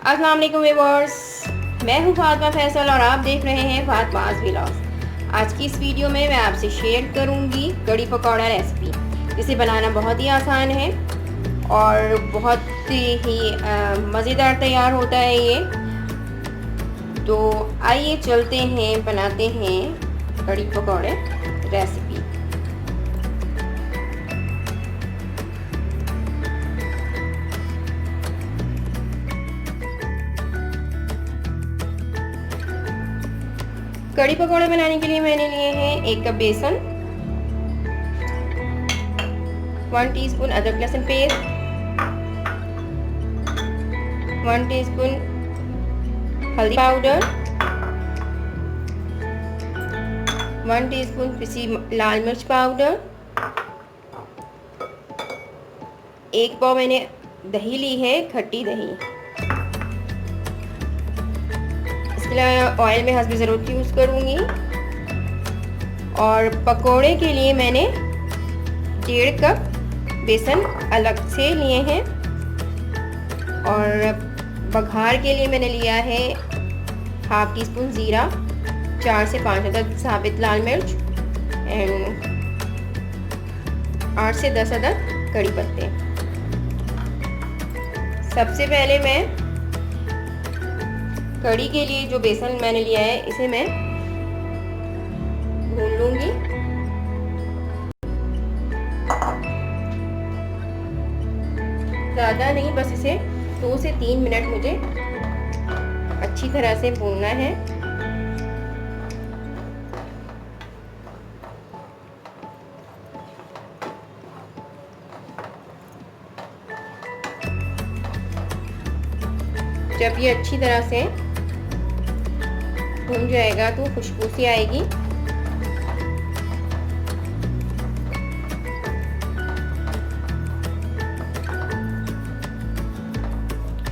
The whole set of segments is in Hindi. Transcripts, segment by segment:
अस्सलाम वालेकुम व्यूअर्स, मैं हूँ फातिमा फैसल और आप देख रहे हैं फातिमास व्लॉग्स। आज की इस वीडियो में मैं आपसे शेयर करूँगी कड़ी पकौड़ा रेसिपी, जिसे बनाना बहुत ही आसान है और बहुत ही मज़ेदार तैयार होता है ये। तो आइए चलते हैं, बनाते हैं कड़ी पकौड़े रेसिपी। कड़ी पकौड़े बनाने के लिए मैंने लिए हैं 1 कप बेसन, 1 टीस्पून अदरक लहसुन पेस्ट, 1 टीस्पून हल्दी पाउडर, 1 टीस्पून पिसी लाल मिर्च पाउडर, 1 पाव मैंने दही ली है, खट्टी दही। इसके लिए ऑयल में हस्ब ज़रूरत यूज़ करूँगी। और पकोड़े के लिए मैंने 1.5 कप बेसन अलग से लिए हैं। और बघार के लिए मैंने लिया है हाफ टी स्पून ज़ीरा, 4 से 5 अदद साबित लाल मिर्च एंड 8 से 10 अदद कड़ी पत्ते। सबसे पहले मैं कड़ी के लिए जो बेसन मैंने लिया है इसे मैं भून लूंगी। ज़्यादा नहीं, बस इसे 2 से 3 मिनट मुझे अच्छी तरह से भूनना है। जब ये अच्छी तरह से भून जाएगा तो खुशबू सी आएगी।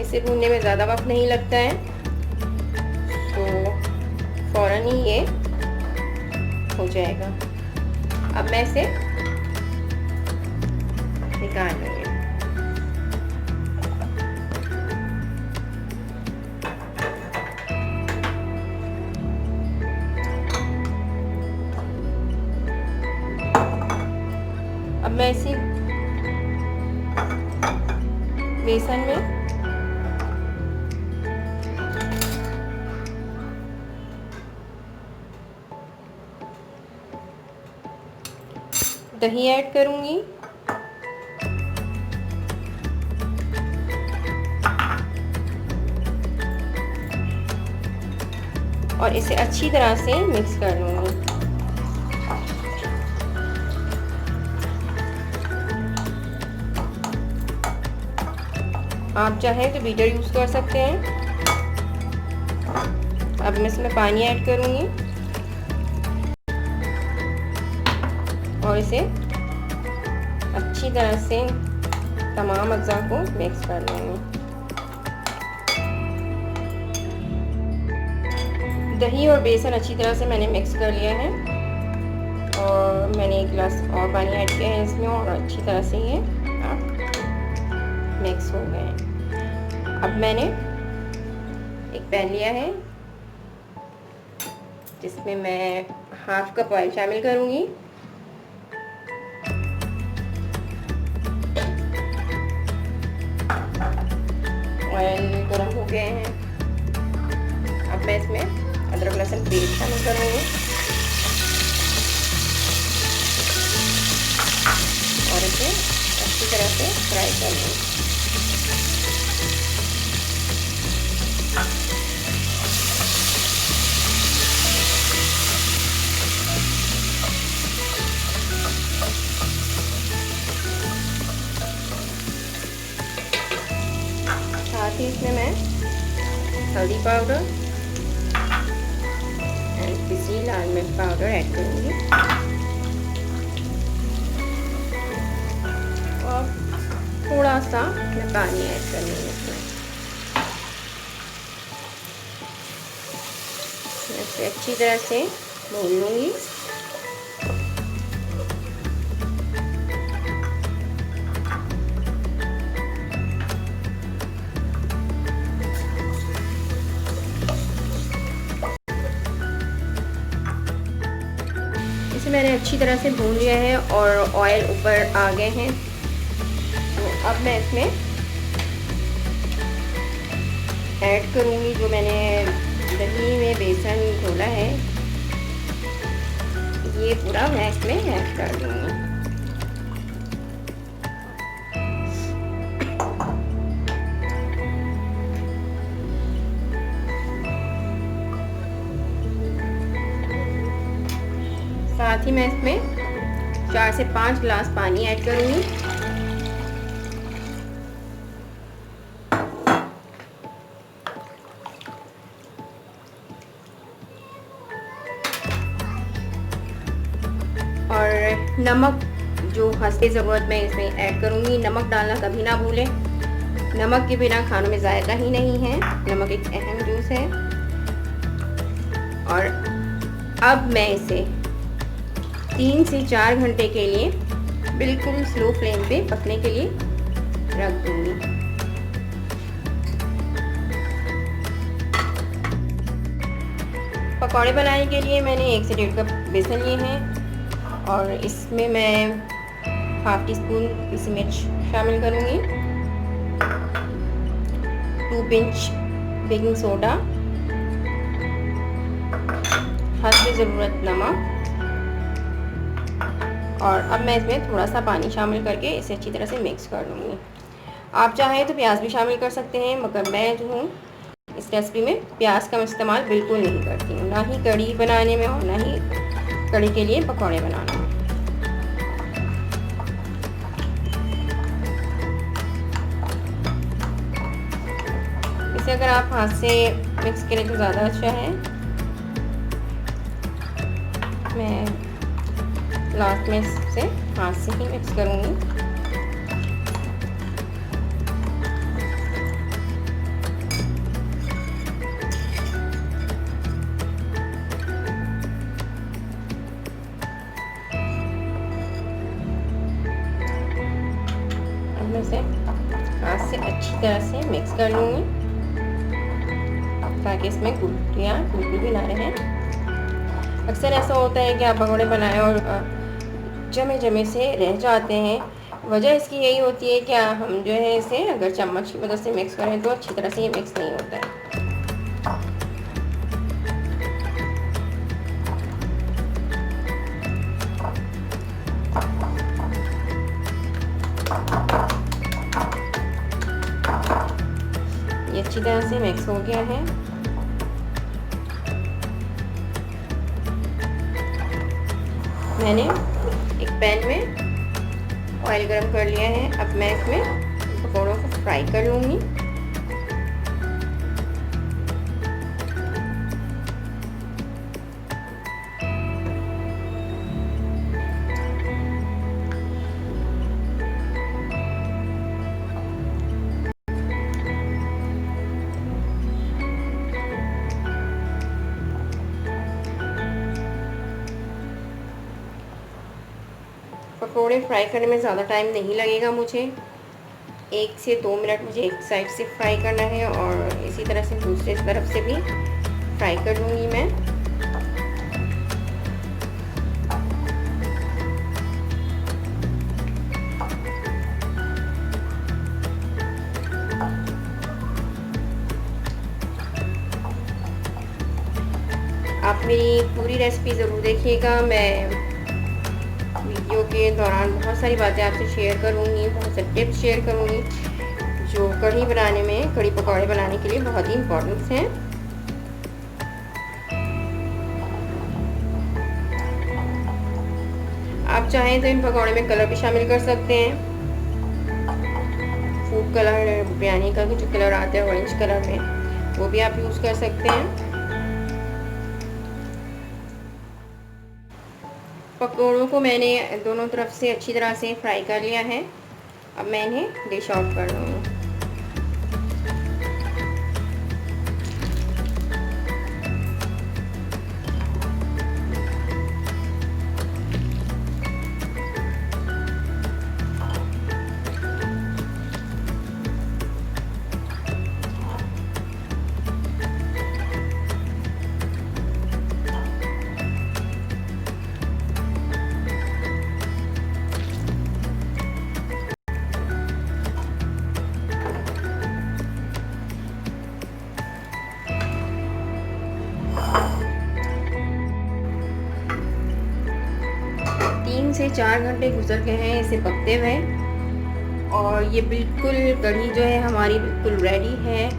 इसे भूनने में ज़्यादा वक्त नहीं लगता है, तो फौरन ही ये हो जाएगा। अब मैं इसे निकाल लूँगी। अब मैं इसी बेसन में दही ऐड करूंगी। और इसे अच्छी तरह से मिक्स कर लूंगी। आप चाहें तो बीटर यूज़ कर सकते हैं। अब मैं इसमें पानी ऐड करूँगी और इसे अच्छी तरह से तमाम अज्जा को मिक्स कर लूँगी। दही और बेसन अच्छी तरह से मैंने मिक्स कर लिया है और मैंने 1 गिलास और पानी ऐड किया है इसमें, और अच्छी तरह से ये मिक्स हो गए हैं। अब मैंने एक पैन लिया है जिसमें मैं हाफ कप ऑयल शामिल करूंगी। ऑयल गर्म हो गए हैं। अब मैं इसमें अदरक लहसुन पेस्ट शामिल करूंगी और इसे अच्छी तरह से फ्राई कर लूँगी। साथ ही इसमें मैं हल्दी पाउडर एंड पिसी लाल मिर्च पाउडर ऐड करूँगी और थोड़ा सा मैं पानी ऐड करूँगी इसमें। इसे अच्छी तरह से भून लूँगी। मैंने अच्छी तरह से भून लिया है और ऑयल ऊपर आ गए हैं। तो अब मैं इसमें ऐड करूँगी जो मैंने दही में बेसन घोला है, ये पूरा मैं इसमें ऐड कर दूँगी। साथ ही मैं इसमें 4 से 5 गिलास पानी ऐड करूँगी। और नमक जो हंसते ज़रूरत मैं इसमें ऐड करूँगी। नमक डालना कभी ना भूलें, नमक के बिना खानों में जायका ही नहीं है। नमक एक अहम जूस है। और अब मैं इसे 3 से 4 घंटे के लिए बिल्कुल स्लो फ्लेम पे पकने के लिए रख दूँगी। पकौड़े बनाने के लिए मैंने 1 से 1.5 कप बेसन लिए हैं और इसमें मैं हाफ टी स्पून पीसी मिर्च शामिल करूँगी, 2 पिंच बेकिंग सोडा, हस्बे ज़रूरत नमक, और अब मैं इसमें थोड़ा सा पानी शामिल करके इसे अच्छी तरह से मिक्स कर लूँगी। आप चाहें तो प्याज भी शामिल कर सकते हैं, मगर मैं जो हूँ इस रेसिपी में प्याज का इस्तेमाल बिल्कुल नहीं करती हूँ, ना ही कढ़ी बनाने में और ना ही कढ़ी के लिए पकौड़े बनाने में। इसे अगर आप हाथ से मिक्स करें तो ज़्यादा अच्छा है। मैं लास्ट में से हाथ से ही मिक्स करूँगी। अब मैं इसे हाथ से अच्छी तरह से मिक्स कर लूँगी ताकि इसमें गुठलियाँ बिल्कुल भी ना रहें। अक्सर ऐसा होता है कि आप पकौड़े बनाएं और जमे जमे से रह जाते हैं। वजह इसकी यही होती है कि हम जो है इसे अगर चम्मच की मदद से मिक्स करें तो अच्छी तरह से ये मिक्स नहीं होता है। ये अच्छी तरह से मिक्स हो गया है। मैंने एक पैन में ऑयल गरम कर लिया है। अब मैं इसमें पकौड़ों को फ्राई कर लूँगी। पकौड़े फ्राई करने में ज़्यादा टाइम नहीं लगेगा मुझे, 1 से 2 मिनट मुझे एक साइड से फ्राई करना है और इसी तरह से दूसरी तरफ से भी फ्राई कर लूँगी मैं। आप मेरी पूरी रेसिपी ज़रूर देखिएगा। मैं वीडियो के दौरान बहुत सारी बातें आपसे शेयर करूँगी, बहुत से टिप्स शेयर करूँगी जो कढ़ी बनाने में, कढ़ी पकौड़े बनाने के लिए बहुत ही इम्पोर्टेंट हैं। आप चाहें तो इन पकौड़े में कलर भी शामिल कर सकते हैं। फूड कलर, बिरयानी का जो कलर आता है ऑरेंज कलर में, वो भी आप यूज़ कर सकते हैं। पकौड़ों को मैंने दोनों तरफ से अच्छी तरह से फ्राई कर लिया है। अब मैं इन्हें डिश आउट कर लूँगी। से 4 घंटे गुजर गए हैं इसे पकते हुए और ये बिल्कुल कढ़ी जो है हमारी बिल्कुल रेडी है।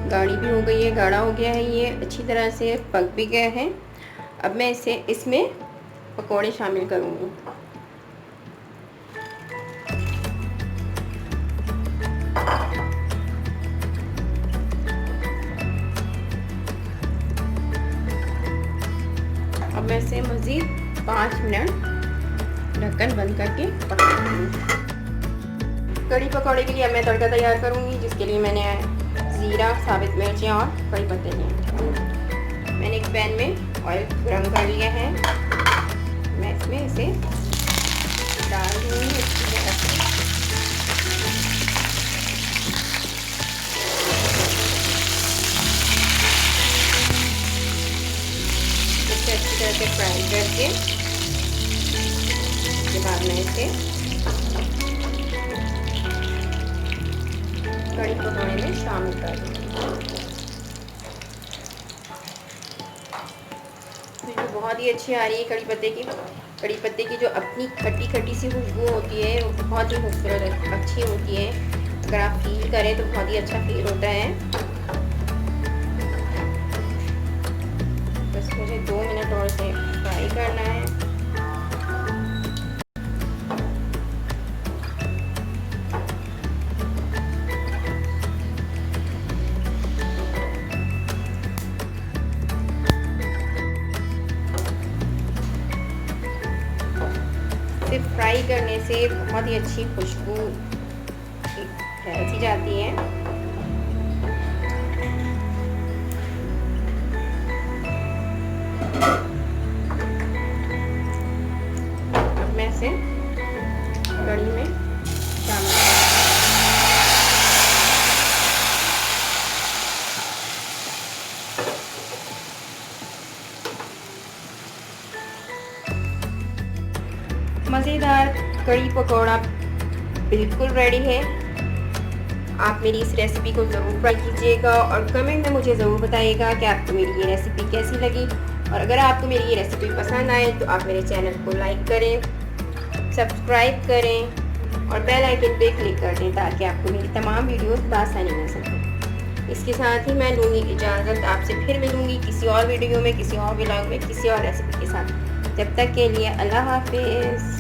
गाढ़ी भी हो गई है, गाढ़ा हो गया है, ये अच्छी तरह से पक भी गया है। अब मैं इसमें पकौड़े शामिल करूँगी। अब मैं इसे मज़ीद 5 मिनट ढक्कन बंद करके पकाऊंगी। कड़ी पकौड़े के लिए अब मैं तड़का तैयार करूंगी, जिसके लिए मैंने ज़ीरा, साबित मिर्चें और कड़ी पत्ते लिए। मैंने एक पैन में ऑयल गरम कर लिया है, मैं इसमें इसे डाल दूँगी अच्छी तरह से। इसे अच्छी तरह से फ्राई करके उसके बाद मैं इसे कड़ी पकौड़े में शामिल कर दूँगी। तो बहुत ही अच्छी आ रही है कड़ी पत्ते की जो अपनी खट्टी खट्टी सी खुशबू होती है वो बहुत ही खूबसूरत अच्छी होती है। अगर आप फील करें तो बहुत ही अच्छा फील होता है। बस मुझे 2 मिनट और से फ्राई करना है। सिर्फ फ्राई करने से बहुत ही अच्छी खुशबू फैल जाती है। अब मैं इसे कढ़ी में शामिल मज़ेदार कड़ी पकौड़ा बिल्कुल रेडी है। आप मेरी इस रेसिपी को ज़रूर ट्राई कीजिएगा और कमेंट में मुझे ज़रूर बताइएगा कि आपको मेरी ये रेसिपी कैसी लगी। और अगर आपको मेरी ये रेसिपी पसंद आए तो आप मेरे चैनल को लाइक करें, सब्सक्राइब करें और बेल आइकन पे क्लिक कर दें ताकि आपको मेरी तमाम वीडियोस बआसानी मिल सकें। इसके साथ ही मैं लूँगी इजाज़त, आपसे फिर मिलूँगी किसी और वीडियो में, किसी और व्लॉग में, किसी और रेसिपी के साथ। जब तक के लिए अल्लाह हाफिज़।